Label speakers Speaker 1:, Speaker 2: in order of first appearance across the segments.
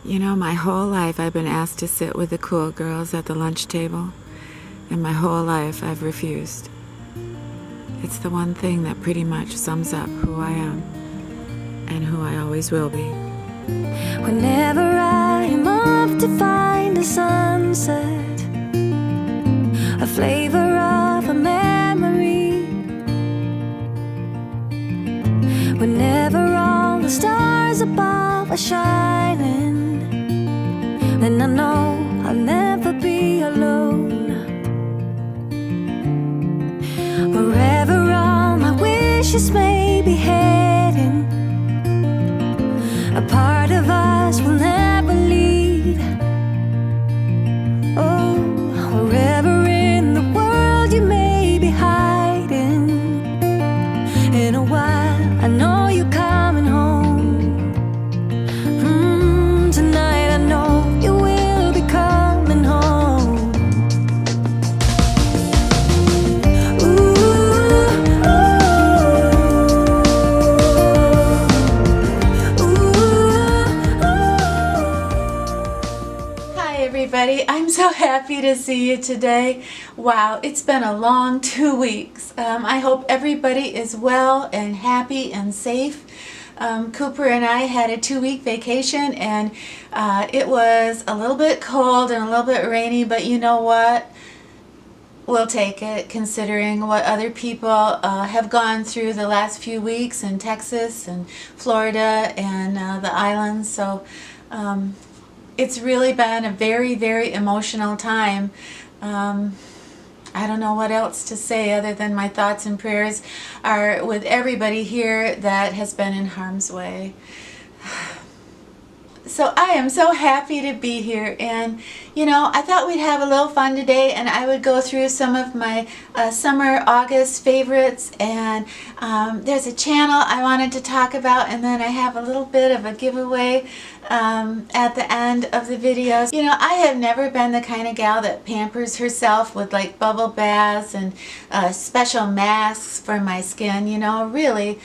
Speaker 1: You know, my whole life I've been asked to sit with the cool girls at the lunch table, and my whole life I've refused. It's the one thing that pretty much sums up who I am and who I always will be.
Speaker 2: Whenever I'm off to find a sunset, a flavor of a memory, whenever all the stars above are shining, then I know I'll never be alone. Wherever all my wishes may be heading, a part of us will never leave. Oh, wherever in the world you may be hiding, in a while I know you're coming home. Tonight I know you will be coming home.
Speaker 3: Hi everybody, I'm so happy to see you today. Wow, it's been a long 2 weeks. I hope everybody is well and happy and safe. Cooper and I had a 2-week vacation, and it was a little bit cold and a little bit rainy, but you know what? We'll take it, considering what other people have gone through the last few weeks in Texas and Florida and the islands. So it's really been a very, very emotional time. I don't know what else to say other than my thoughts and prayers are with everybody here that has been in harm's way. So I am so happy to be here, and you know, I thought we'd have a little fun today, and I would go through some of my summer August favorites, and there's a channel I wanted to talk about, and then I have a little bit of a giveaway at the end of the videos. You know, I have never been the kind of gal that pampers herself with like bubble baths and special masks for my skin, you know, really.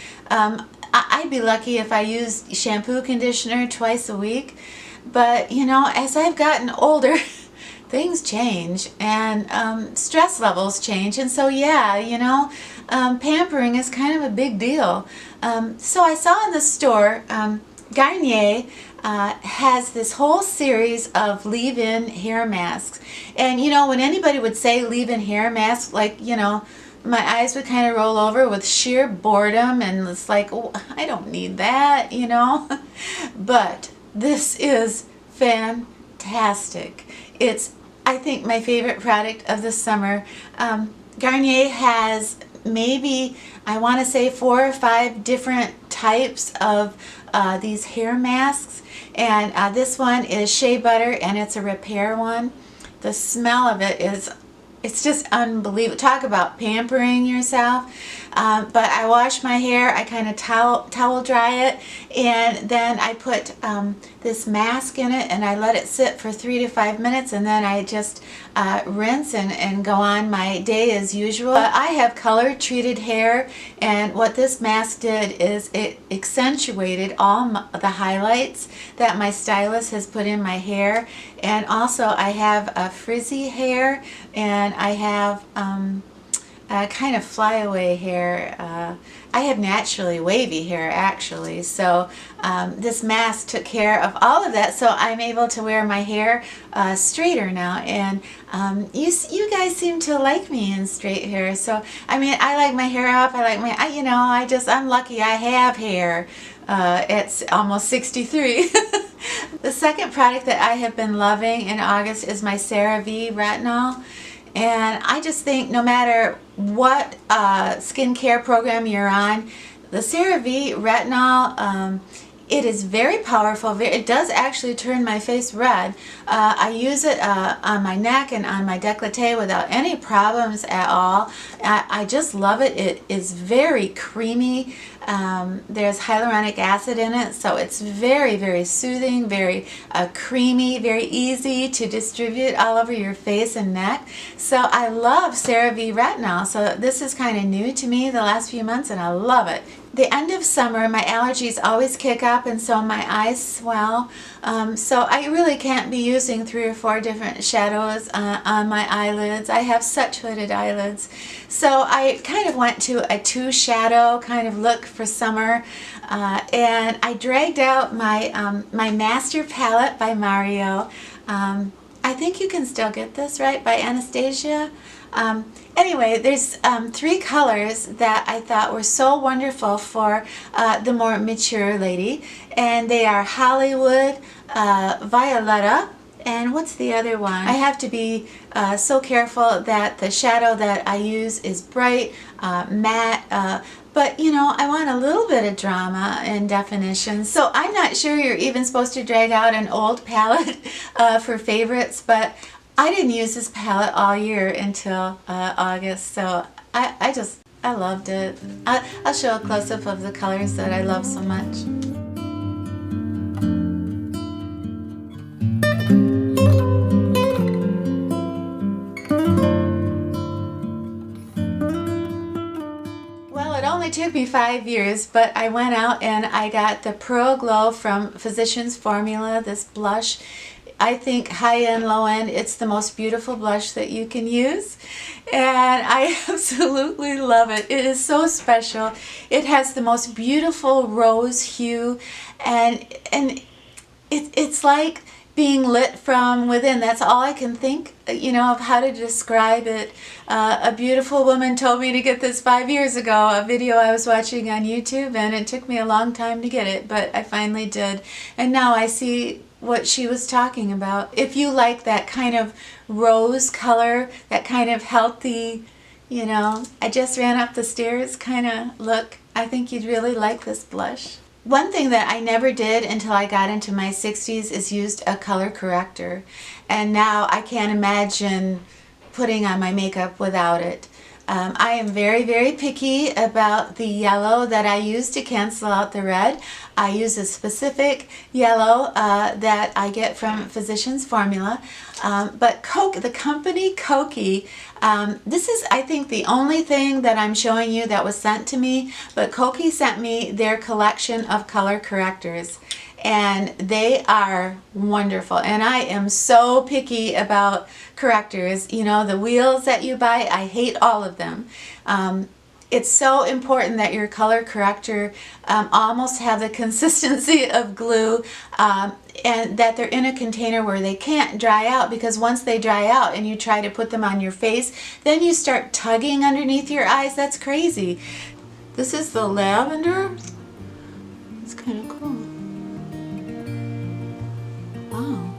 Speaker 3: I'd be lucky if I used shampoo, conditioner twice a week, but you know, as I've gotten older, things change, and stress levels change, and so yeah, you know, pampering is kind of a big deal. So I saw in the store, Garnier has this whole series of leave-in hair masks, and you know, when anybody would say leave-in hair mask, like, you know, my eyes would kind of roll over with sheer boredom, and it's like, oh, I don't need that, you know. But this is fantastic. It's, I think, my favorite product of the summer. Garnier has maybe, I want to say 4 or 5 different types of these hair masks, and this one is shea butter, and it's a repair one. The smell of it is, it's just unbelievable. Talk about pampering yourself. But I wash my hair, I kind of towel dry it, and then I put this mask in it, and I let it sit for 3 to 5 minutes, and then I just rinse and go on my day as usual. I have color treated hair, and what this mask did is it accentuated all the highlights that my stylist has put in my hair. And also I have a frizzy hair, and I have kind of flyaway hair. I have naturally wavy hair, actually, so this mask took care of all of that, so I'm able to wear my hair straighter now. And you guys seem to like me in straight hair, so I mean, I like my hair up, I like my, you know, I'm lucky I have hair. It's almost 63. The second product that I have been loving in August is my CeraVe retinol. And I just think no matter what skincare program you're on, the CeraVe retinol, it is very powerful. It does actually turn my face red. I use it on my neck and on my décolleté without any problems at all. I just love it. It is very creamy. There's hyaluronic acid in it, so it's very, very soothing, very creamy, very easy to distribute all over your face and neck. So I love CeraVe retinol. So this is kind of new to me the last few months, and I love it. the end of summer, my allergies always kick up, and so my eyes swell. So I really can't be using 3 or 4 different shadows on my eyelids. I have such hooded eyelids. So I kind of went to a 2 shadow kind of look for summer. And I dragged out my, my Master Palette by Mario. I think you can still get this, right, by Anastasia. Anyway, there's 3 colors that I thought were so wonderful for the more mature lady, and they are Hollywood, Violetta, and what's the other one? I have to be so careful that the shadow that I use is bright, matte, but you know, I want a little bit of drama and definition. So I'm not sure you're even supposed to drag out an old palette for favorites, but I didn't use this palette all year until August, so I loved it. I'll show a close-up of the colors that I love so much. Well, it only took me 5 years, but I went out and I got the Pearl Glow from Physicians Formula, this blush. I think high-end, low-end, it's the most beautiful blush that you can use, and I absolutely love it. It is so special. It has the most beautiful rose hue, and it's like being lit from within. That's all I can think, you know, of how to describe it. A beautiful woman told me to get this 5 years ago, a video I was watching on YouTube, and it took me a long time to get it, but I finally did, and now I see what she was talking about. If you like that kind of rose color, that kind of healthy, you know, I just ran up the stairs kind of look, I think you'd really like this blush. One thing that I never did until I got into my 60s is used a color corrector, and now I can't imagine putting on my makeup without it. I am very, very picky about the yellow that I use to cancel out the red. I use a specific yellow that I get from Physicians Formula. But the company Koki, this is, I think, the only thing that I'm showing you that was sent to me, but Koki sent me their collection of color correctors. And they are wonderful, and I am so picky about correctors. You know, the wheels that you buy, I hate all of them. It's so important that your color corrector almost have the consistency of glue, and that they're in a container where they can't dry out, because once they dry out and you try to put them on your face, then you start tugging underneath your eyes. That's crazy. This is the lavender. It's kind of cool. Wow.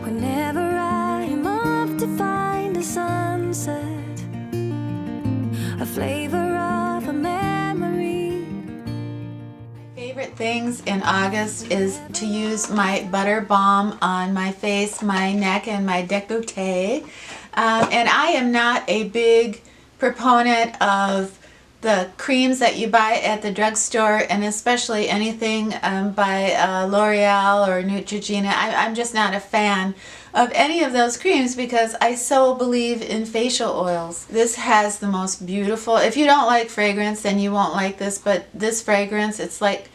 Speaker 2: Whenever I'm off to find a sunset, a flavor of a memory.
Speaker 3: My favorite things in August is to use my butter balm on my face, my neck, and my décolleté. And I am not a big proponent of the creams that you buy at the drugstore, and especially anything by L'Oreal or Neutrogena. I'm just not a fan of any of those creams because I so believe in facial oils. This has the most beautiful, if you don't like fragrance then you won't like this, but this fragrance, it's like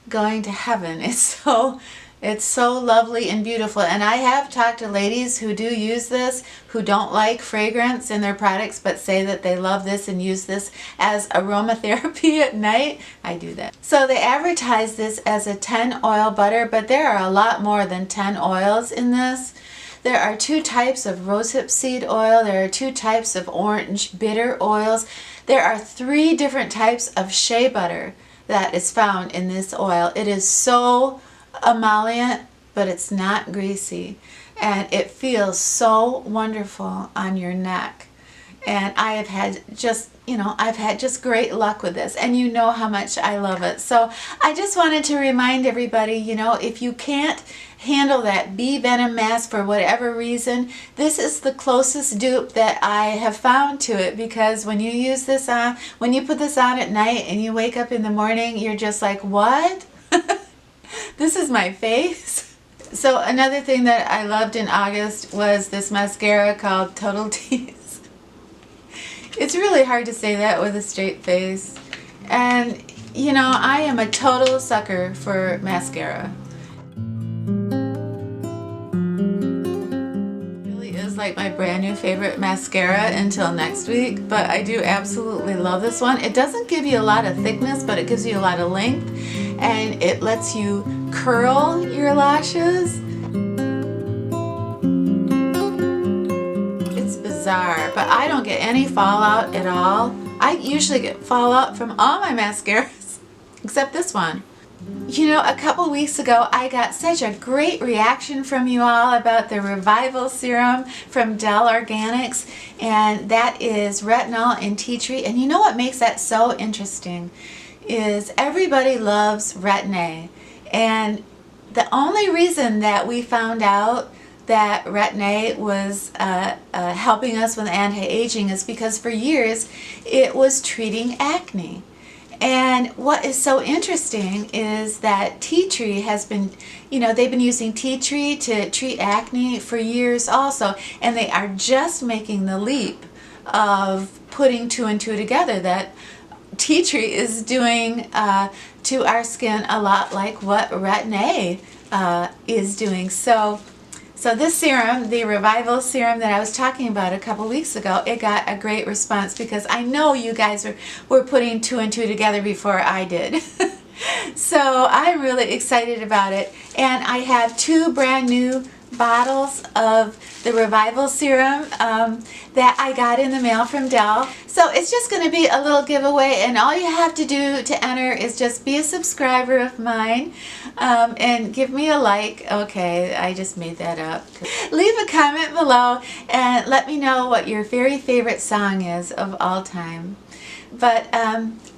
Speaker 3: going to heaven. It's so lovely and beautiful, and I have talked to ladies who do use this who don't like fragrance in their products but say that they love this and use this as aromatherapy at night. I do that. So they advertise this as a 10 oil butter, but there are a lot more than 10 oils in this. There are 2 types of rosehip seed oil, there are 2 types of orange bitter oils, there are 3 different types of shea butter that is found in this oil. It is so emollient, but it's not greasy, and it feels so wonderful on your neck. And I have had just, you know, I've had just great luck with this, and you know how much I love it. So I just wanted to remind everybody, you know, if you can't handle that bee venom mask for whatever reason, this is the closest dupe that I have found to it, because when you use this on, when you put this on at night and you wake up in the morning, you're just like, what? This is my face. So another thing that I loved in August was this mascara called Total Tease. It's really hard to say that with a straight face. And you know, I am a total sucker for mascara. Like my brand new favorite mascara until next week, but I do absolutely love this one. It doesn't give you a lot of thickness, but it gives you a lot of length, and it lets you curl your lashes. It's bizarre, but I don't get any fallout at all. I usually get fallout from all my mascaras except this one. You know, a couple weeks ago I got such a great reaction from you all about the Revival Serum from Dell Organics, and that is retinol and tea tree. And you know what makes that so interesting is everybody loves Retin-A, and the only reason that we found out that Retin-A was helping us with anti-aging is because for years it was treating acne. And what is so interesting is that tea tree has been, you know, they've been using tea tree to treat acne for years also, and they are just making the leap of putting two and two together, that tea tree is doing to our skin a lot like what Retin-A is doing. So this serum, the Revival Serum that I was talking about a couple weeks ago, it got a great response because I know you guys were putting two and two together before I did. So I'm really excited about it. And I have two brand new bottles of the Revival Serum that I got in the mail from Dell. So it's just going to be a little giveaway, and all you have to do to enter is just be a subscriber of mine and give me a like. Okay, I just made that up. Leave a comment below and let me know what your very favorite song is of all time. But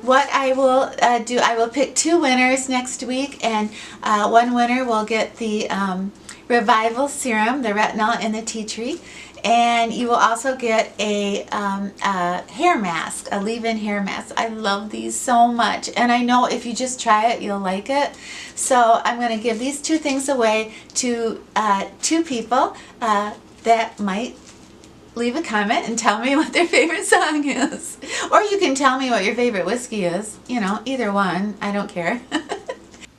Speaker 3: what I will do, I will pick two winners next week, and one winner will get the Revival Serum, the retinol and the tea tree, and you will also get a hair mask, a leave-in hair mask. I love these so much, and I know if you just try it, you'll like it. So I'm going to give these two things away to two people that might leave a comment and tell me what their favorite song is. Or you can tell me what your favorite whiskey is. You know, either one. I don't care.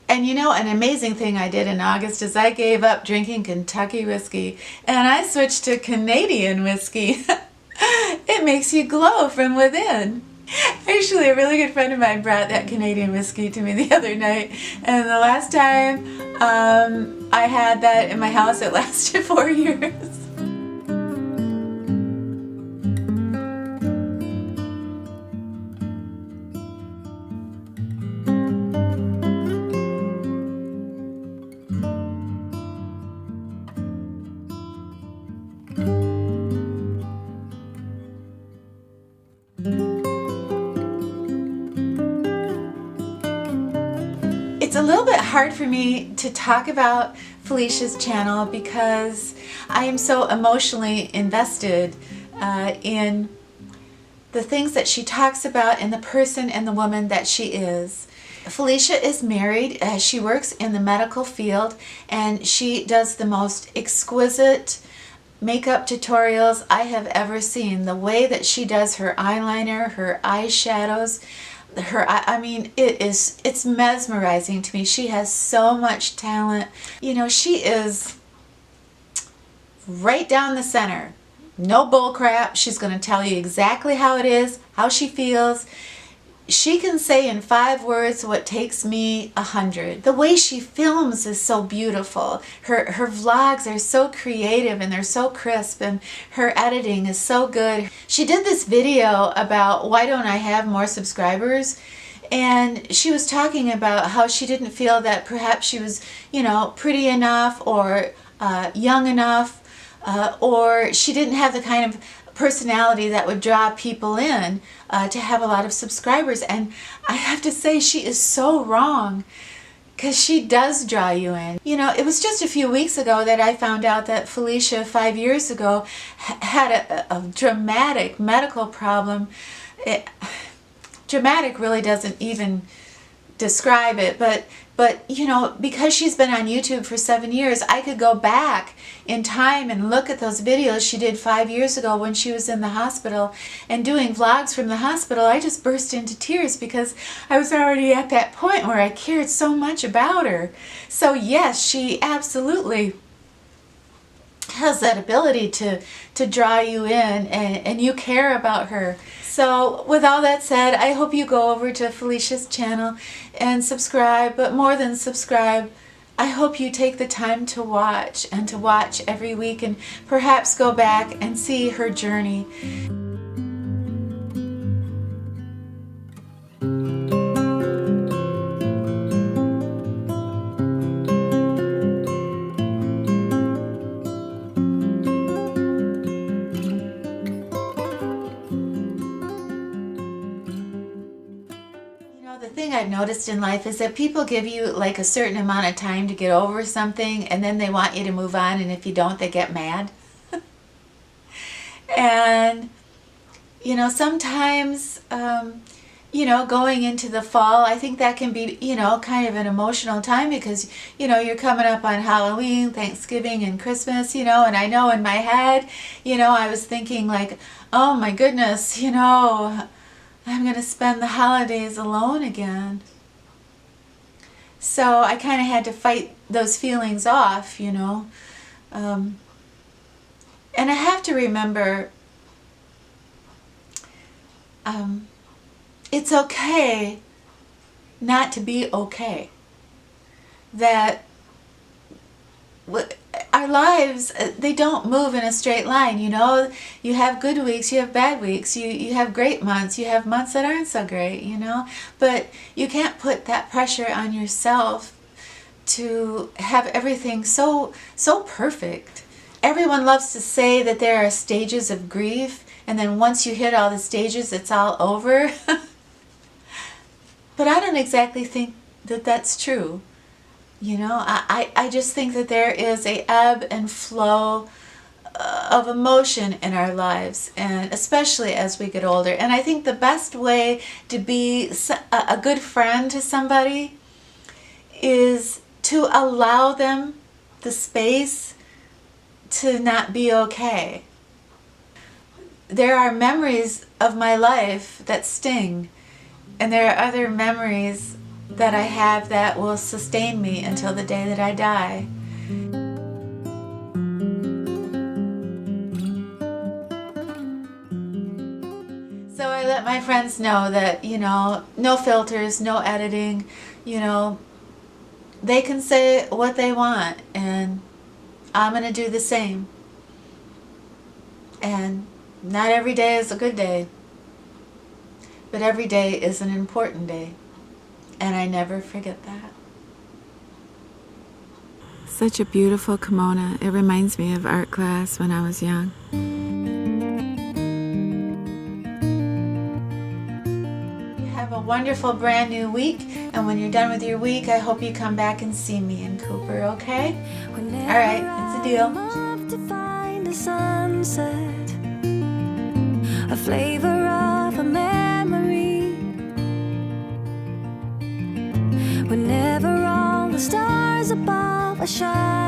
Speaker 3: And you know, an amazing thing I did in August is I gave up drinking Kentucky whiskey and I switched to Canadian whiskey. It makes you glow from within. Actually, a really good friend of mine brought that Canadian whiskey to me the other night, and the last time I had that in my house, it lasted 4 years. It's a little bit hard for me to talk about Felicia's channel because I am so emotionally invested in the things that she talks about and the person and the woman that she is. Felicia is married. She works in the medical field, and she does the most exquisite makeup tutorials I have ever seen. The way that she does her eyeliner, her eyeshadows, I mean, it's mesmerizing to me. She has so much talent. You know, she is right down the center. No bull crap. She's going to tell you exactly how it is, how she feels. She can say in 5 words what takes me 100. The way she films is so beautiful. Her vlogs are so creative and they're so crisp, and her editing is so good. She did this video about why don't I have more subscribers, and she was talking about how she didn't feel that perhaps she was, you know, pretty enough or young enough, or she didn't have the kind of personality that would draw people in to have a lot of subscribers. And I have to say, she is so wrong, because she does draw you in. You know, it was just a few weeks ago that I found out that Felicia 5 years ago had a dramatic medical problem. Dramatic really doesn't even describe it, but you know, because she's been on YouTube for 7 years, I could go back in time and look at those videos she did 5 years ago when she was in the hospital and doing vlogs from the hospital. I just burst into tears because I was already at that point where I cared so much about her. So yes, she absolutely has that ability to draw you in, and you care about her. So with all that said, I hope you go over to Felicia's channel and subscribe, but more than subscribe, I hope you take the time to watch, and to watch every week, and perhaps go back and see her journey. The thing I've noticed in life is that people give you like a certain amount of time to get over something, and then they want you to move on, and if you don't, they get mad. And you know, sometimes you know, going into the fall, I think that can be, you know, kind of an emotional time, because you know, you're coming up on Halloween, Thanksgiving, and Christmas, you know, and I know in my head, you know, I was thinking like, oh my goodness, you know, I'm going to spend the holidays alone again. So I kind of had to fight those feelings off, you know. And I have to remember, it's okay not to be okay. That our lives, they don't move in a straight line, you know. You have good weeks, you have bad weeks, you have great months, you have months that aren't so great, you know. But you can't put that pressure on yourself to have everything so perfect. Everyone loves to say that there are stages of grief, and then once you hit all the stages, it's all over. But I don't exactly think that that's true. You know, I just think that there is a ebb and flow of emotion in our lives, and especially as we get older. And I think the best way to be a good friend to somebody is to allow them the space to not be okay. There are memories of my life that sting, and there are other memories that I have that will sustain me until the day that I die. So I let my friends know that, you know, no filters, no editing, you know, they can say what they want, and I'm going to do the same. And not every day is a good day, but every day is an important day. And I never forget that.
Speaker 1: Such a beautiful kimono. It reminds me of art class when I was young.
Speaker 3: You have a wonderful brand new week, and when you're done with your week, I hope you come back and see me in Cooper, okay? Alright, it's a deal.
Speaker 2: To find a sunset, a flavor of a memory. Whenever all the stars above are shining.